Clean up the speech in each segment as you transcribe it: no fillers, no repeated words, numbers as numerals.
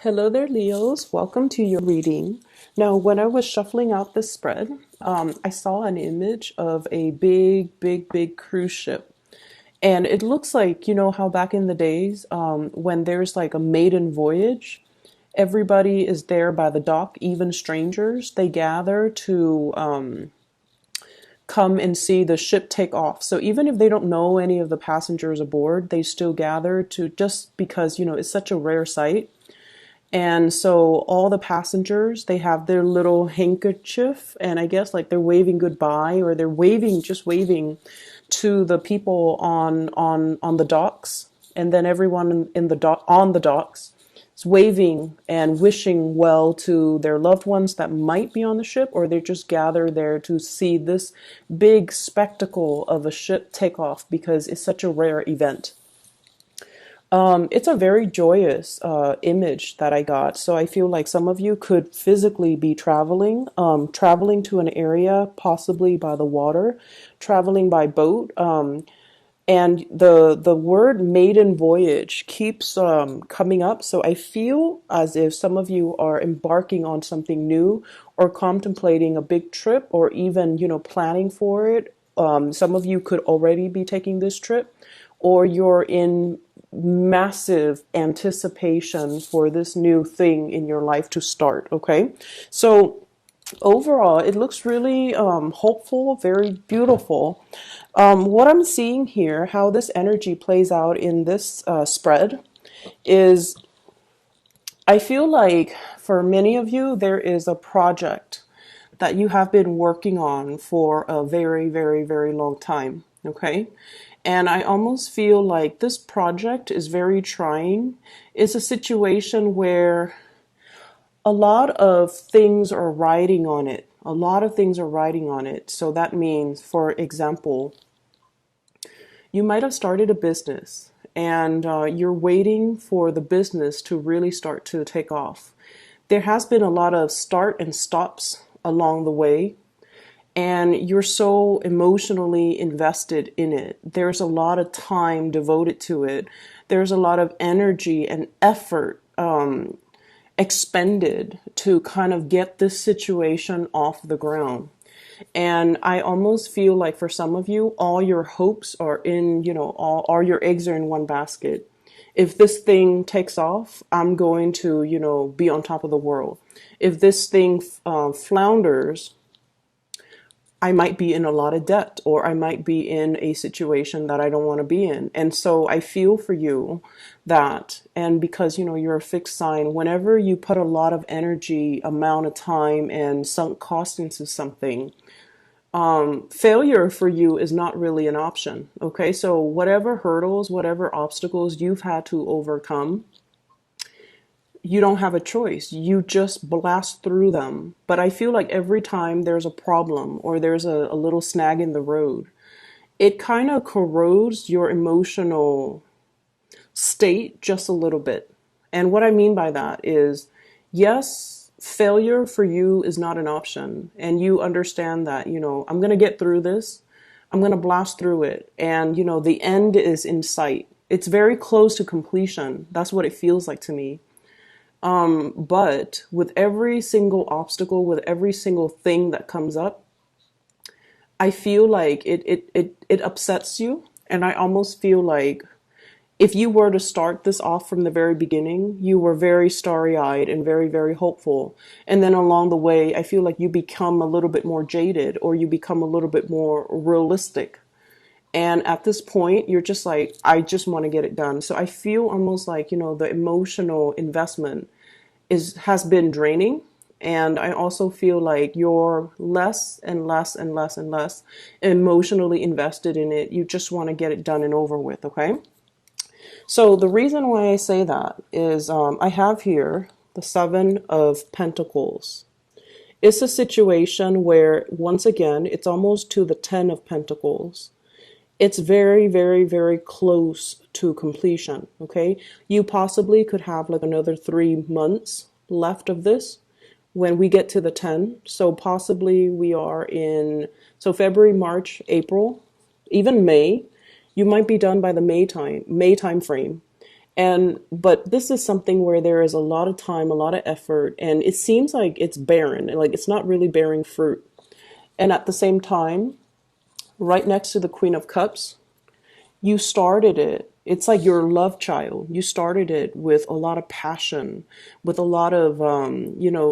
Hello there, Leos. Welcome to your reading. Now, when I was shuffling out this spread, I saw an image of a big cruise ship. And it looks like, you know, how back in the days, when there's like a maiden voyage, everybody is there by the dock, even strangers. They gather to come and see the ship take off. So even if they don't know any of the passengers aboard, they still gather to just because, you know, it's such a rare sight. And so all the passengers, they have their little handkerchief, and I guess like they're waving goodbye, or they're waving, just waving to the people on the docks. And then everyone in the dock on the docks is waving and wishing well to their loved ones that might be on the ship, or they just gather there to see this big spectacle of a ship take off because it's such a rare event. It's a very joyous image that I got. So I feel like some of you could physically be traveling, traveling to an area, possibly by the water, traveling by boat. And the word maiden voyage keeps coming up. So I feel as if some of you are embarking on something new or contemplating a big trip or even, you know, planning for it. Some of you could already be taking this trip, or you're in massive anticipation for this new thing in your life to start. Okay. So overall, it looks really hopeful, very beautiful. What I'm seeing here, how this energy plays out in this spread, is I feel like for many of you, there is a project that you have been working on for a very long time. Okay. And I almost feel like this project is very trying. It's a situation where a lot of things are riding on it. A lot of things are riding on it. So that means, for example, you might have started a business and you're waiting for the business to really start to take off. There has been a lot of start and stops along the way, and you're so emotionally invested in it. There's a lot of time devoted to it. There's a lot of energy and effort expended to kind of get this situation off the ground. And I almost feel like for some of you, all your hopes are in, you know, all your eggs are in one basket. If this thing takes off, I'm going to, you know, be on top of the world. If this thing flounders, I might be in a lot of debt, or I might be in a situation that I don't want to be in. And so I feel for you that, and because, you know, you're a fixed sign, whenever you put a lot of energy, amount of time, and sunk cost into something, failure for you is not really an option. Okay. So whatever hurdles, whatever obstacles you've had to overcome, you don't have a choice. You just blast through them. But I feel like every time there's a problem or there's a little snag in the road, it kind of corrodes your emotional state just a little bit. And what I mean by that is, yes, failure for you is not an option. And you understand that, you know, I'm going to get through this. I'm going to blast through it. And, you know, the end is in sight. It's very close to completion. That's what it feels like to me. But with every single obstacle, with every single thing that comes up, I feel like it upsets you. And I almost feel like if you were to start this off from the very beginning, you were very starry-eyed and very hopeful. And then along the way, I feel like you become a little bit more jaded, or you become a little bit more realistic. And at this point, you're just like, I just want to get it done. So I feel almost like, you know, the emotional investment has been draining. And I also feel like you're less and less emotionally invested in it. You just want to get it done and over with, okay? So the reason why I say that is I have here the Seven of Pentacles. It's a situation where, once again, it's almost to the Ten of Pentacles. It's very close to completion, okay? You possibly could have like another 3 months left of this when we get to the 10. So possibly we are in, so February, March, April, even May. You might be done by the May time frame. But this is something where there is a lot of time, a lot of effort, and it seems like it's barren, like it's not really bearing fruit. And at the same time, right next to the Queen of Cups, you started it. It's like your love child. You started it with a lot of passion, with a lot of,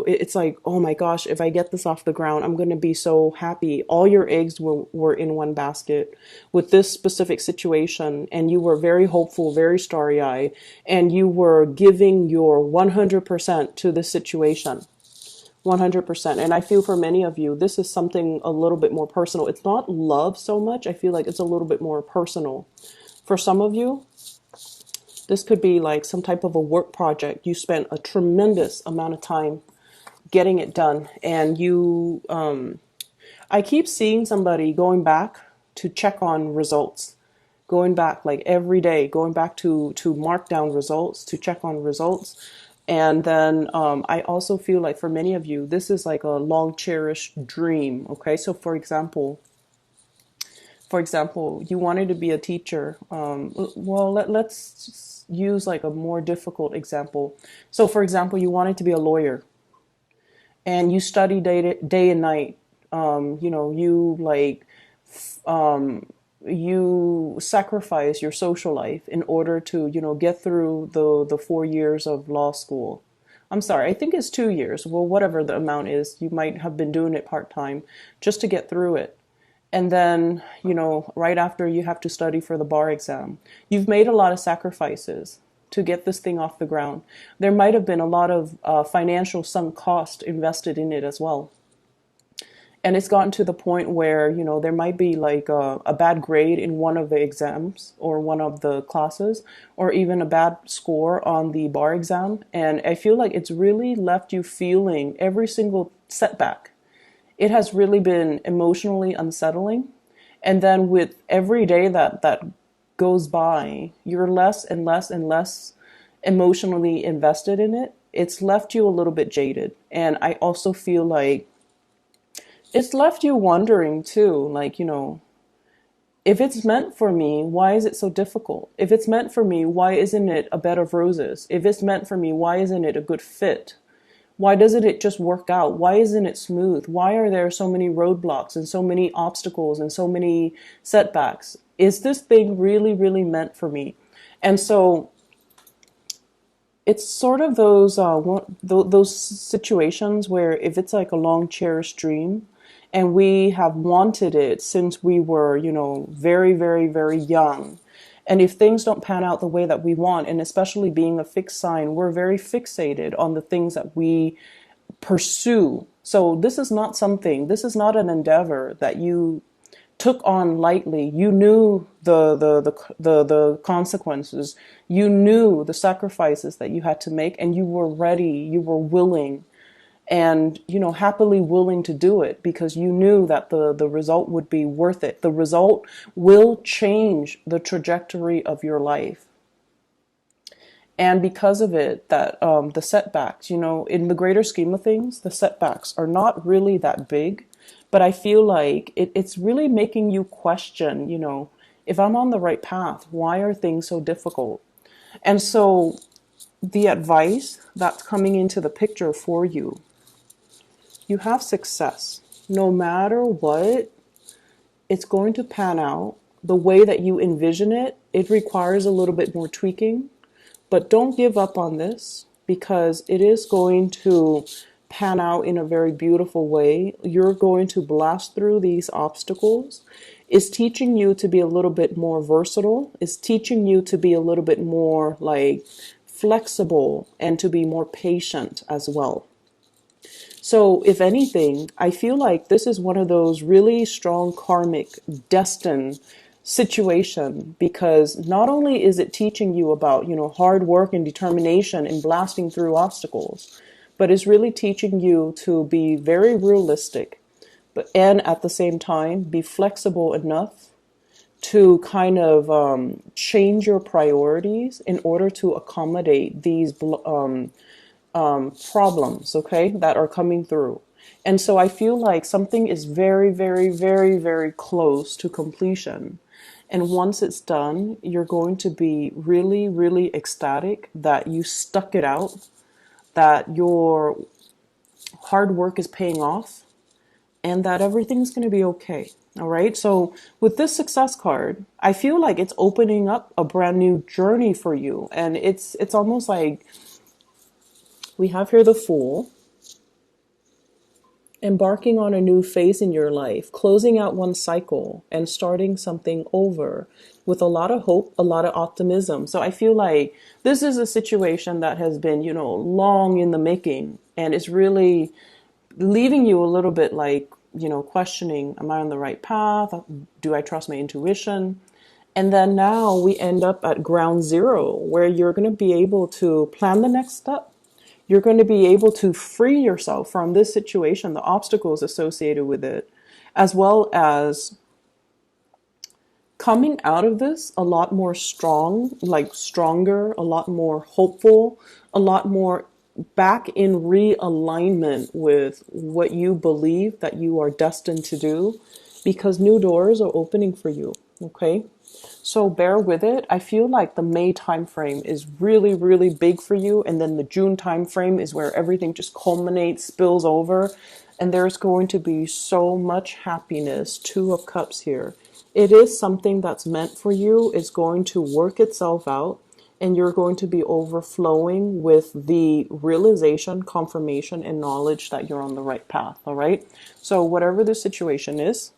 it's like, oh my gosh, if I get this off the ground, I'm going to be so happy. All your eggs were in one basket with this specific situation. And you were very hopeful, very starry eyed, and you were giving your 100% to this situation. 100%. And I feel for many of you, this is something a little bit more personal. It's not love so much. I feel like it's a little bit more personal. For some of you, this could be like some type of a work project. You spent a tremendous amount of time getting it done. And I keep seeing somebody going back to check on results, going back like every day, going back to mark down results, to check on results. And then I also feel like for many of you, this is like a long cherished dream. Okay, so for example, you wanted to be a teacher. Let's use like a more difficult example. So for example, you wanted to be a lawyer, and you study day and night. You like you sacrifice your social life in order to, get through the 4 years of law school. I'm sorry, I think it's 2 years. Well, whatever the amount is, you might have been doing it part-time just to get through it. And then, right after, you have to study for the bar exam. You've made a lot of sacrifices to get this thing off the ground. There might have been a lot of financial sunk cost invested in it as well. And it's gotten to the point where, there might be like a bad grade in one of the exams or one of the classes, or even a bad score on the bar exam. And I feel like it's really left you feeling every single setback. It has really been emotionally unsettling. And then with every day that goes by, you're less and less and less emotionally invested in it. It's left you a little bit jaded. And I also feel like it's left you wondering too, like, if it's meant for me, why is it so difficult? If it's meant for me, why isn't it a bed of roses? If it's meant for me, why isn't it a good fit? Why doesn't it just work out? Why isn't it smooth? Why are there so many roadblocks and so many obstacles and so many setbacks? Is this thing really, really meant for me? And so it's sort of those situations where if it's like a long cherished dream, and we have wanted it since we were, very, very, very young. And if things don't pan out the way that we want, and especially being a fixed sign, we're very fixated on the things that we pursue. So this is not an endeavor that you took on lightly. You knew the consequences. You knew the sacrifices that you had to make, and you were ready, you were willing, and happily willing to do it because you knew that the result would be worth it. The result will change the trajectory of your life. And because of it, that the setbacks, in the greater scheme of things, the setbacks are not really that big, but I feel like it's really making you question, if I'm on the right path, why are things so difficult? And so the advice that's coming into the picture for you, you have success. No matter what, it's going to pan out the way that you envision it. It requires a little bit more tweaking, but don't give up on this because it is going to pan out in a very beautiful way. You're going to blast through these obstacles. It's teaching you to be a little bit more versatile. It's teaching you to be a little bit more like flexible and to be more patient as well. So if anything, I feel like this is one of those really strong karmic destined situation because not only is it teaching you about, hard work and determination in blasting through obstacles, but it's really teaching you to be very realistic, and at the same time, be flexible enough to kind of change your priorities in order to accommodate these problems, okay, that are coming through. And so I feel like something is very, very, very, very close to completion. And once it's done, you're going to be really, really ecstatic that you stuck it out, that your hard work is paying off, and that everything's going to be okay. All right. So with this success card, I feel like it's opening up a brand new journey for you. And it's almost like we have here the Fool, embarking on a new phase in your life, closing out one cycle and starting something over with a lot of hope, a lot of optimism. So I feel like this is a situation that has been, long in the making, and it's really leaving you a little bit like, questioning, am I on the right path? Do I trust my intuition? And then now we end up at ground zero, where you're going to be able to plan the next step. You're going to be able to free yourself from this situation, the obstacles associated with it, as well as coming out of this a lot more stronger, a lot more hopeful, a lot more back in realignment with what you believe that you are destined to do, because new doors are opening for you. Okay. So bear with it. I feel like the May timeframe is really, really big for you. And then the June timeframe is where everything just culminates, spills over. And there's going to be so much happiness. Two of Cups here. It is something that's meant for you. It's going to work itself out. And you're going to be overflowing with the realization, confirmation, and knowledge that you're on the right path. All right. So whatever the situation is,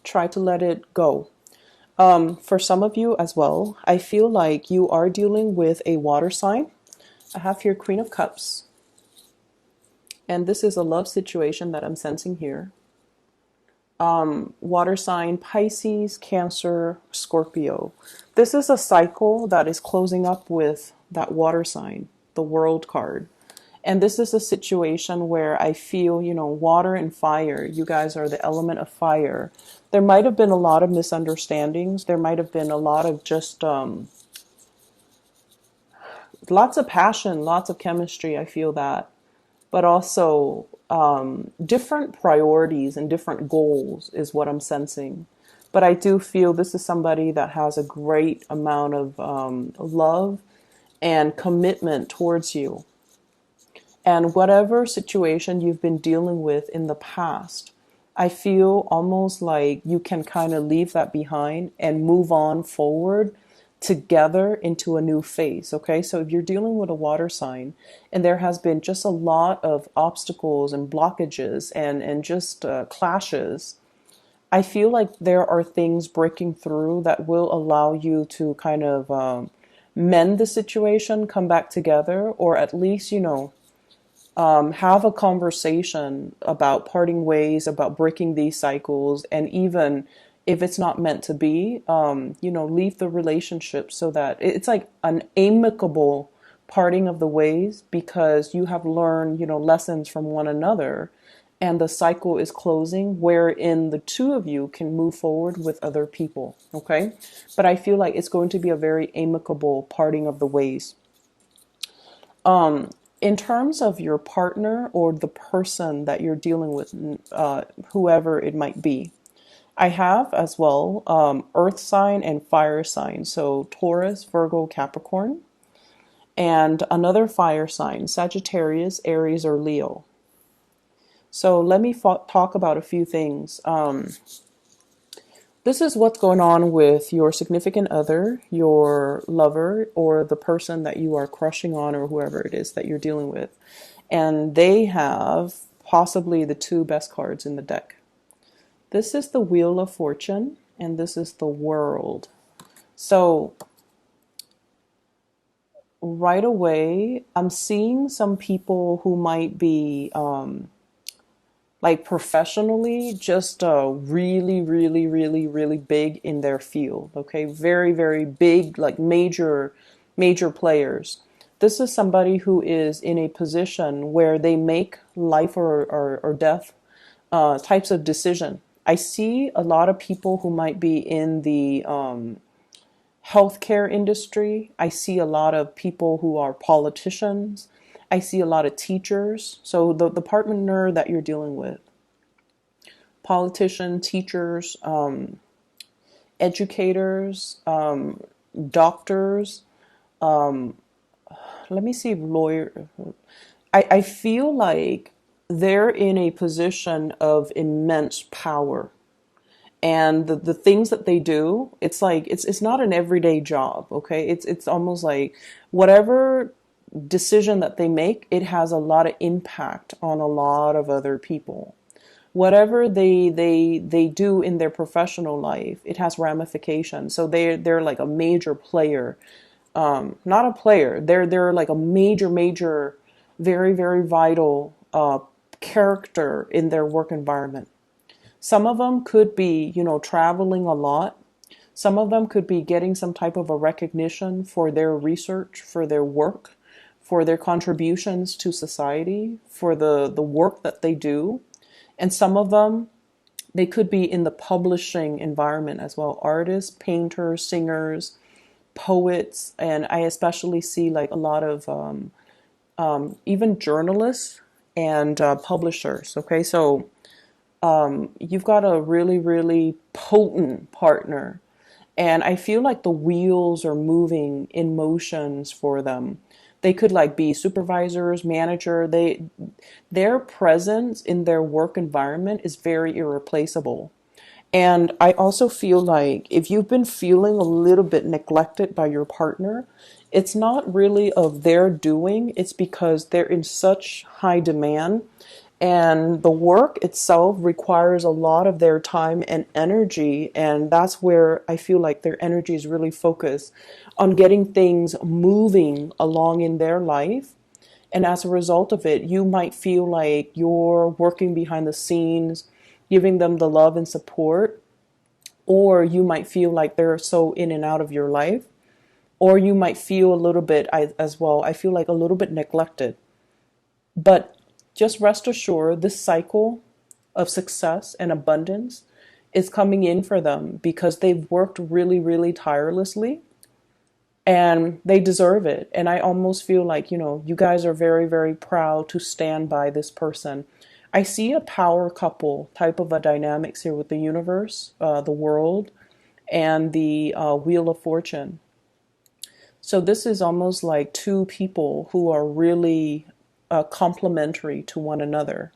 try to let it go. For some of you as well, I feel like you are dealing with a water sign. I have here Queen of Cups. And this is a love situation that I'm sensing here. Water sign, Pisces, Cancer, Scorpio. This is a cycle that is closing up with that water sign, the World card. And this is a situation where I feel, water and fire, you guys are the element of fire. There might have been a lot of misunderstandings. There might have been a lot of just lots of passion, lots of chemistry. I feel that. But also different priorities and different goals is what I'm sensing. But I do feel this is somebody that has a great amount of love and commitment towards you. And whatever situation you've been dealing with in the past, I feel almost like you can kind of leave that behind and move on forward together into a new phase. Okay, so if you're dealing with a water sign and there has been just a lot of obstacles and blockages and just clashes, I feel like there are things breaking through that will allow you to kind of mend the situation, come back together, or at least, have a conversation about parting ways, about breaking these cycles, and even if it's not meant to be, leave the relationship so that it's like an amicable parting of the ways, because you have learned, lessons from one another, and the cycle is closing wherein the two of you can move forward with other people. Okay. But I feel like it's going to be a very amicable parting of the ways. In terms of your partner or the person that you're dealing with, whoever it might be, I have as well earth sign and fire sign. So Taurus, Virgo, Capricorn, and another fire sign, Sagittarius, Aries, or Leo. So let me talk about a few things. This is what's going on with your significant other, your lover, or the person that you are crushing on, or whoever it is that you're dealing with. And they have possibly the two best cards in the deck. This is the Wheel of Fortune, and this is the World. So right away, I'm seeing some people who might be like professionally just really, really, really, really big in their field. Okay, very, very big, like major players. This is somebody who is in a position where they make life or death types of decision. I see a lot of people who might be in the healthcare industry. I see a lot of people who are politicians. I see a lot of teachers. So the partner that you're dealing with, politician, teachers, educators, doctors, let me see, lawyer. I feel like they're in a position of immense power. And the things that they do, it's like it's not an everyday job, okay? It's almost like whatever decision that they make, it has a lot of impact on a lot of other people. Whatever they do in their professional life, it has ramifications. So they're like a major player, not a player. They're like a major, very very vital character in their work environment. Some of them could be, traveling a lot. Some of them could be getting some type of a recognition for their research, for their work, for their contributions to society, for the work that they do. And some of them, they could be in the publishing environment as well. Artists, painters, singers, poets, and I especially see like a lot of even journalists and publishers. Okay, so you've got a really, really potent partner. And I feel like the wheels are moving in motions for them. They could like be supervisors, manager. Their presence in their work environment is very irreplaceable. And I also feel like if you've been feeling a little bit neglected by your partner, it's not really of their doing. It's because they're in such high demand and the work itself requires a lot of their time and energy. And that's where I feel like their energy is really focused on getting things moving along in their life. And as a result of it, you might feel like you're working behind the scenes, giving them the love and support, or you might feel like they're so in and out of your life, or you might feel a little bit, as well, I feel like a little bit neglected. But just rest assured, this cycle of success and abundance is coming in for them because they've worked really, really tirelessly and they deserve it. And I almost feel like, you guys are very, very proud to stand by this person. I see a power couple type of a dynamics here with the universe, the world, and the Wheel of Fortune. So this is almost like two people who are really complementary to one another.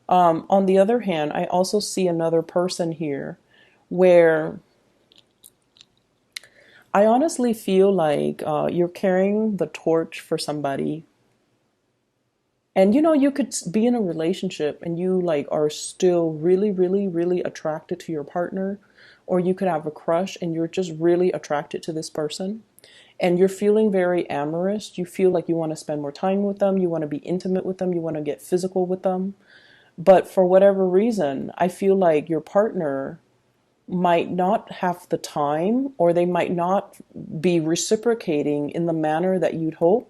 On the other hand, I also see another person here where I honestly feel like you're carrying the torch for somebody. And you could be in a relationship and you like are still really, really, really attracted to your partner, or you could have a crush and you're just really attracted to this person. And you're feeling very amorous. You feel like you want to spend more time with them. You want to be intimate with them. You want to get physical with them. But for whatever reason, I feel like your partner might not have the time, or they might not be reciprocating in the manner that you'd hope.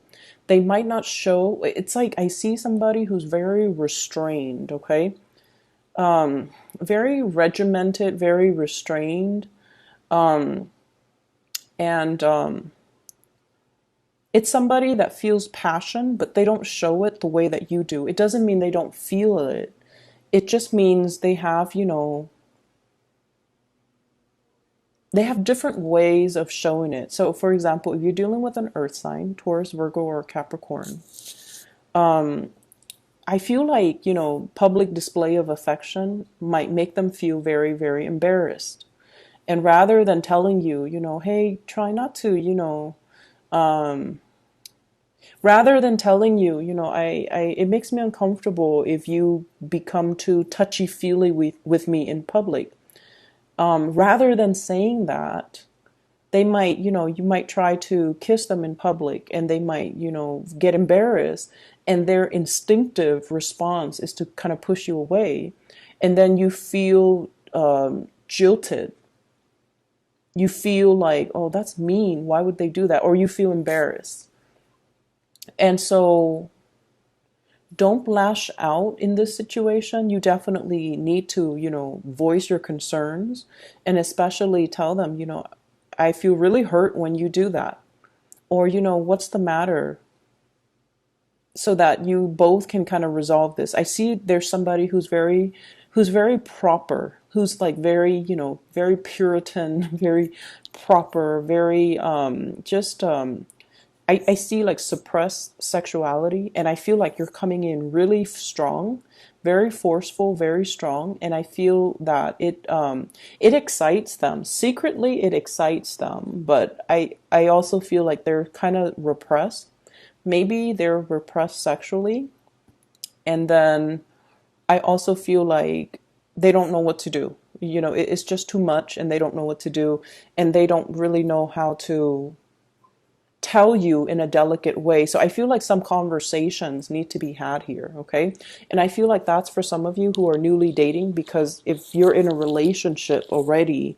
They might not show. It's like I see somebody who's very restrained, okay? Very regimented, very restrained. And it's somebody that feels passion, but they don't show it the way that you do. It doesn't mean they don't feel it. It just means they have, they have different ways of showing it. So, for example, if you're dealing with an earth sign, Taurus, Virgo, or Capricorn, I feel like, public display of affection might make them feel very, very embarrassed. And rather than telling you, hey, try not to, rather than telling you, it makes me uncomfortable if you become too touchy-feely with me in public. Rather than saying that, they might, you might try to kiss them in public and they might, get embarrassed. And their instinctive response is to kind of push you away. And then you feel jilted. You feel like, oh, that's mean. Why would they do that? Or you feel embarrassed. And so don't lash out in this situation. You definitely need to, voice your concerns and especially tell them, I feel really hurt when you do that. Or, what's the matter? So that you both can kind of resolve this. I see there's somebody who's very proper, who's like very, very Puritan, very proper, very just I see like suppressed sexuality, and I feel like you're coming in really strong, very forceful, very strong, and I feel that it excites them. Secretly, it excites them, but I also feel like they're kind of repressed. Maybe they're repressed sexually, and then I also feel like they don't know what to do. It's just too much, and they don't know what to do, and they don't really know how to tell you in a delicate way. So I feel like some conversations need to be had here, okay? And I feel like that's for some of you who are newly dating, because if you're in a relationship already,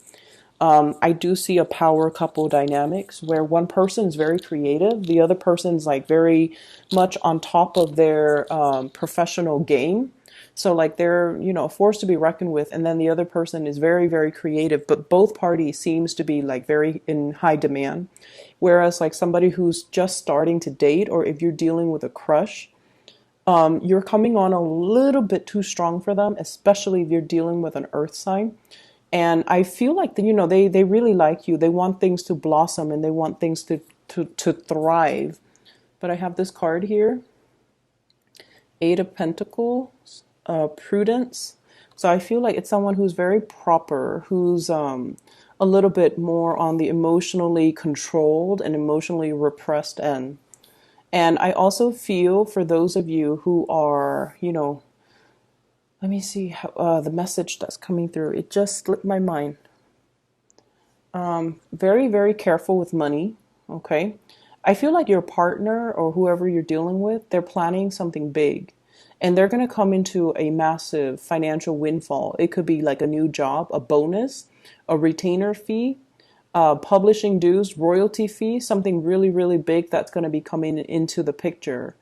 I do see a power couple dynamics where one person is very creative, the other person's like very much on top of their professional game. So like they're, a force to be reckoned with, and then the other person is very, very creative, but both parties seems to be like very in high demand. Whereas like somebody who's just starting to date, or if you're dealing with a crush, you're coming on a little bit too strong for them, especially if you're dealing with an earth sign. And I feel like they really like you. They want things to blossom, and they want things to thrive. But I have this card here, Eight of Pentacles, Prudence. So I feel like it's someone who's very proper, who's a little bit more on the emotionally controlled and emotionally repressed end. And I also feel for those of you who are, let me see how, the message that's coming through. It just slipped my mind. Very, very careful with money. Okay. I feel like your partner or whoever you're dealing with, they're planning something big, and they're going to come into a massive financial windfall. It could be like a new job, a bonus, a retainer fee, publishing dues, royalty fee, something really, really big that's going to be coming into the picture.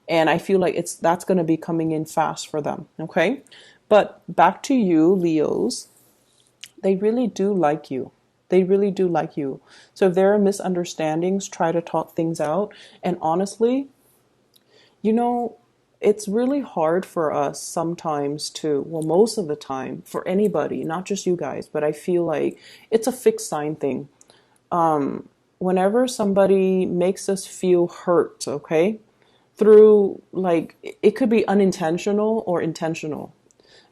And I feel like that's going to be coming in fast for them. Okay. But back to you, Leos, they really do like you. They really do like you. So if there are misunderstandings, try to talk things out. And honestly, you know, it's really hard for us sometimes to, well, most of the time, for anybody, not just you guys, but I feel like it's a fixed sign thing. Whenever somebody makes us feel hurt, okay, through like, it could be unintentional or intentional.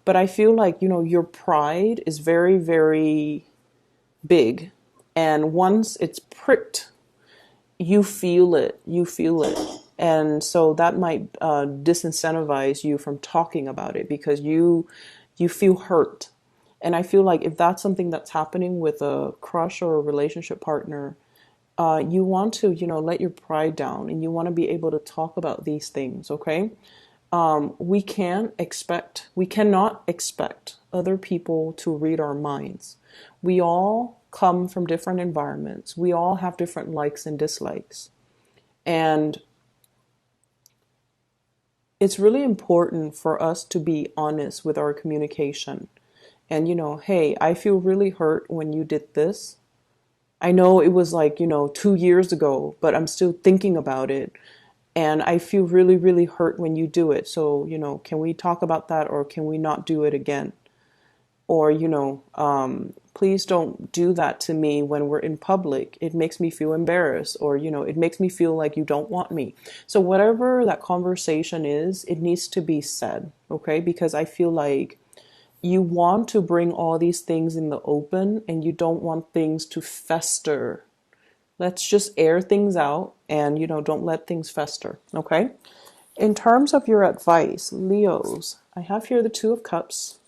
But I feel like, your pride is very, very big. And once it's pricked, you feel it. You feel it. And so that might disincentivize you from talking about it, because you feel hurt. And I feel like if that's something that's happening with a crush or a relationship partner, you want to, let your pride down, and you want to be able to talk about these things, okay? We cannot expect other people to read our minds. We all come from different environments. We all have different likes and dislikes. And it's really important for us to be honest with our communication. And, hey, I feel really hurt when you did this. I know it was like, 2 years ago, but I'm still thinking about it. And I feel really, really hurt when you do it. So, can we talk about that, or can we not do it again? Or, please don't do that to me when we're in public. It makes me feel embarrassed, or, it makes me feel like you don't want me. So whatever that conversation is, it needs to be said, okay? Because I feel like you want to bring all these things in the open, and you don't want things to fester. Let's just air things out, and, don't let things fester, okay? In terms of your advice, Leos, I have here the Two of Cups,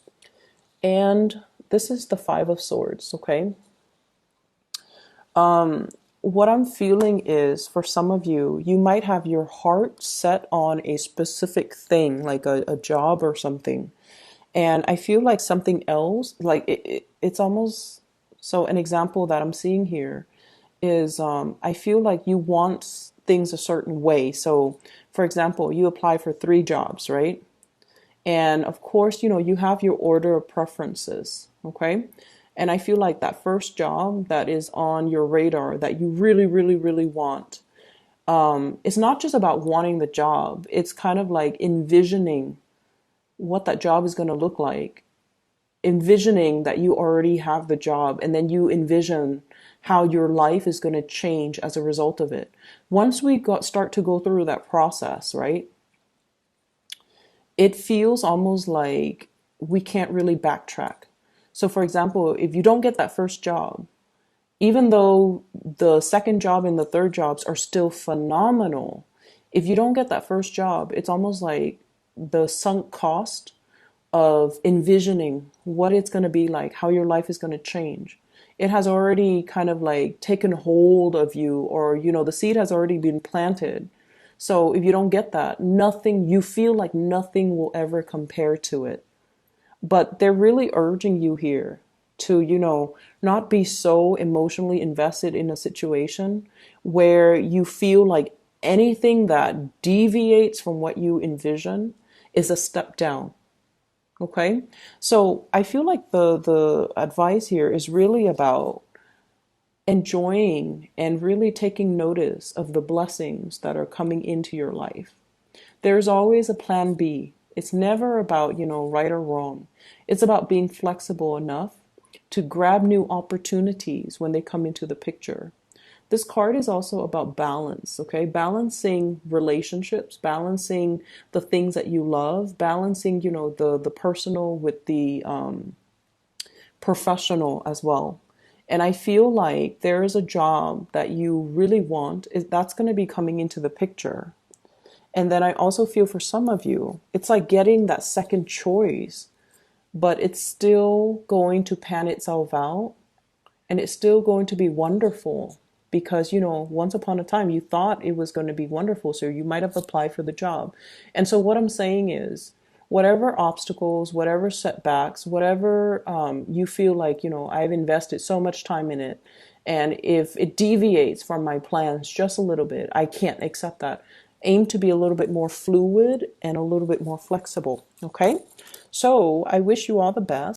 and this is the Five of Swords, okay? What I'm feeling is, for some of you, you might have your heart set on a specific thing, like a job or something. And I feel like something else, like it's almost, so an example that I'm seeing here is I feel like you want things a certain way. So, for example, you apply for 3 jobs, right? And of course, you have your order of preferences, okay? And I feel like that first job that is on your radar that you really, really, really want, it's not just about wanting the job. It's kind of like envisioning what that job is going to look like envisioning that you already have the job, and then you envision how your life is going to change as a result of it. Once we start to go through that process, right, it feels almost like we can't really backtrack. So, for example, if you don't get that first job, even though the second job and the third jobs are still phenomenal, if you don't get that first job, it's almost like the sunk cost of envisioning what it's going to be like, how your life is going to change. It has already kind of like taken hold of you, or, the seed has already been planted. So if you don't get that, nothing, you feel like nothing will ever compare to it. But they're really urging you here to, not be so emotionally invested in a situation where you feel like anything that deviates from what you envision is a step down. Okay? So I feel like the advice here is really about enjoying and really taking notice of the blessings that are coming into your life. There's always a plan B. It's never about, right or wrong. It's about being flexible enough to grab new opportunities when they come into the picture. This card is also about balance, okay? Balancing relationships, balancing the things that you love, balancing, the personal with the professional as well. And I feel like there is a job that you really want, that's going to be coming into the picture. And then I also feel for some of you, it's like getting that second choice, but it's still going to pan itself out, and it's still going to be wonderful because, once upon a time you thought it was going to be wonderful. So you might have applied for the job. And so what I'm saying is, whatever obstacles, whatever setbacks, whatever you feel like, I've invested so much time in it, and if it deviates from my plans just a little bit, I can't accept that. Aim to be a little bit more fluid and a little bit more flexible. Okay? So I wish you all the best.